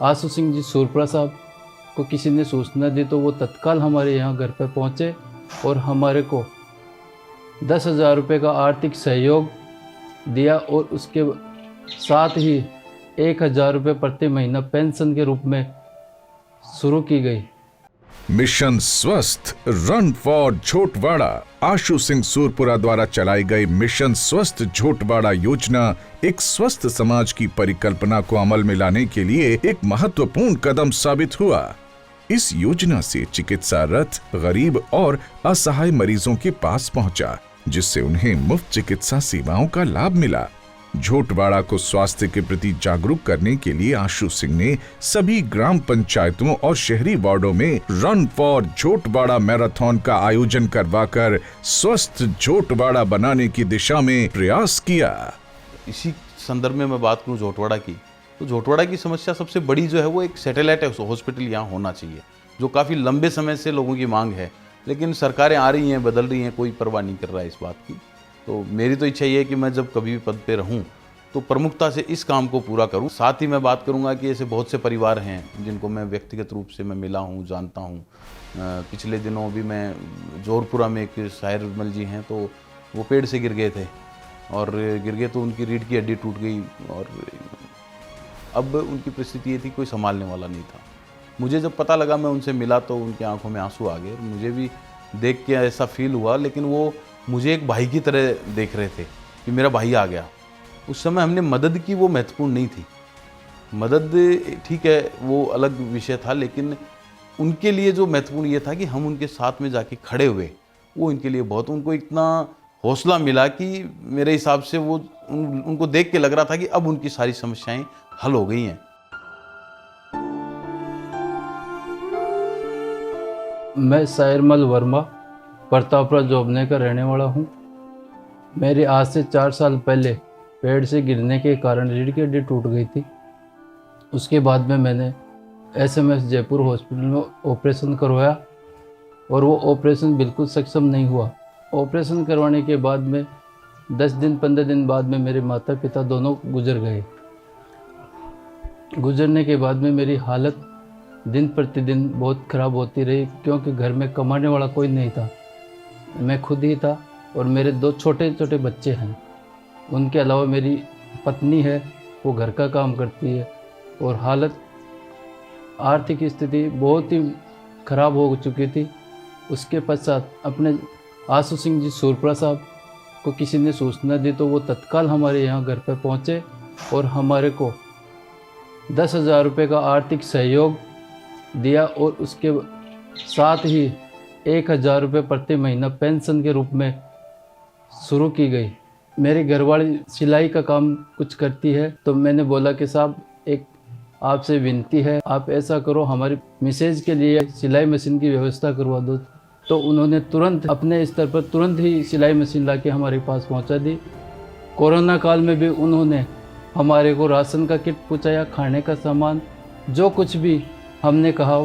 आशु सिंह जी सूरपुरा साहब को किसी ने सूचना दी तो वो तत्काल हमारे यहाँ घर पर पहुँचे और हमारे को 10,000 रुपये का आर्थिक सहयोग दिया और उसके साथ ही 1,000 रुपये प्रति महीना पेंशन के रूप में शुरू की गई। मिशन स्वस्थ रन फॉर झोटवाड़ा। आशु सिंह सूरपुरा द्वारा चलाई गई मिशन स्वस्थ झोटवाड़ा योजना एक स्वस्थ समाज की परिकल्पना को अमल में लाने के लिए एक महत्वपूर्ण कदम साबित हुआ। इस योजना से चिकित्सा रथ गरीब और असहाय मरीजों के पास पहुंचा, जिससे उन्हें मुफ्त चिकित्सा सेवाओं का लाभ मिला। झोटवाड़ा को स्वास्थ्य के प्रति जागरूक करने के लिए आशु सिंह ने सभी ग्राम पंचायतों और शहरी वार्डों में रन फॉर झोटवाड़ा मैराथन का आयोजन करवाकर स्वस्थ झोटवाड़ा बनाने की दिशा में प्रयास किया। इसी संदर्भ में मैं बात करूं झोटवाड़ा की, तो झोटवाड़ा की समस्या सबसे बड़ी जो है वो एक सैटेलाइट हॉस्पिटल यहाँ होना चाहिए, जो काफ़ी लंबे समय से लोगों की मांग है, लेकिन सरकारें आ रही हैं, बदल रही हैं, कोई परवाह नहीं कर रहा है इस बात की। तो मेरी तो इच्छा ये है कि मैं जब कभी भी पद पे रहूं तो प्रमुखता से इस काम को पूरा करूं। साथ ही मैं बात करूंगा कि ऐसे बहुत से परिवार हैं जिनको मैं व्यक्तिगत रूप से मैं मिला हूं, जानता हूं। पिछले दिनों भी मैं जोरपुरा में एक शायर विमल जी हैं, तो वो पेड़ से गिर गए थे और गिर गए तो उनकी रीढ़ की हड्डी टूट गई और अब उनकी परिस्थिति ये थी कोई संभालने वाला नहीं था। मुझे जब पता लगा, मैं उनसे मिला तो उनकी आंखों में आंसू आ गए। मुझे भी देख के ऐसा फील हुआ, लेकिन वो मुझे एक भाई की तरह देख रहे थे कि मेरा भाई आ गया। उस समय हमने मदद की, वो महत्वपूर्ण नहीं थी। मदद ठीक है, वो अलग विषय था, लेकिन उनके लिए जो महत्वपूर्ण ये था कि हम उनके साथ में जाके खड़े हुए, वो इनके लिए बहुत, उनको इतना हौसला मिला कि मेरे हिसाब से वो उनको देख के लग रहा था कि अब उनकी सारी समस्याएं हल हो गई हैं। मैं शायरमल वर्मा प्रतापपुरा जोबने का रहने वाला हूँ। मेरी आज से 4 साल पहले पेड़ से गिरने के कारण रीढ़ की हड्डी टूट गई थी। उसके बाद में मैंने SMS जयपुर हॉस्पिटल में ऑपरेशन करवाया और वो ऑपरेशन बिल्कुल सक्षम नहीं हुआ। ऑपरेशन करवाने के बाद में 10 दिन 15 दिन बाद में मेरे माता पिता दोनों गुजर गए। गुजरने के बाद में मेरी हालत दिन प्रतिदिन बहुत ख़राब होती रही, क्योंकि घर में कमाने वाला कोई नहीं था। मैं खुद ही था और मेरे 2 छोटे छोटे बच्चे हैं। उनके अलावा मेरी पत्नी है, वो घर का काम करती है और हालत आर्थिक स्थिति बहुत ही ख़राब हो चुकी थी। उसके पश्चात अपने आशु सिंह जी सूरपुरा साहब को किसी ने सूचना दी तो वो तत्काल हमारे यहाँ घर पर पहुँचे और हमारे को 10,000 रुपये का आर्थिक सहयोग दिया और उसके साथ ही 1,000 रुपये प्रति महीना पेंशन के रूप में शुरू की गई। मेरी घरवाली सिलाई का काम कुछ करती है, तो मैंने बोला कि साहब एक आपसे विनती है, आप ऐसा करो हमारी मिसेज के लिए सिलाई मशीन की व्यवस्था करवा दो। तो उन्होंने तुरंत अपने स्तर पर तुरंत ही सिलाई मशीन लाके हमारे पास पहुंचा दी। कोरोना काल में भी उन्होंने हमारे को राशन का किट पहुंचाया, खाने का सामान, जो कुछ भी हमने कहा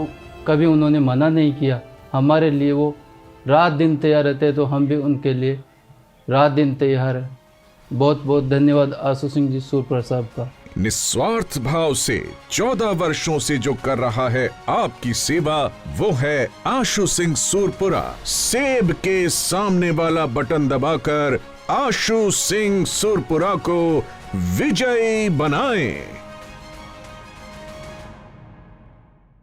कभी उन्होंने मना नहीं किया। हमारे लिए वो रात दिन तैयार रहते, तो हम भी उनके लिए रात दिन तैयार है। बहुत बहुत धन्यवाद आशु सिंह जी सूरपुरा साहब का। निस्वार्थ भाव से 14 वर्षों से जो कर रहा है आपकी सेवा, वो है आशु सिंह सूरपुरा। सेब के सामने वाला बटन दबाकर आशु सिंह सूरपुरा को विजयी बनाएं।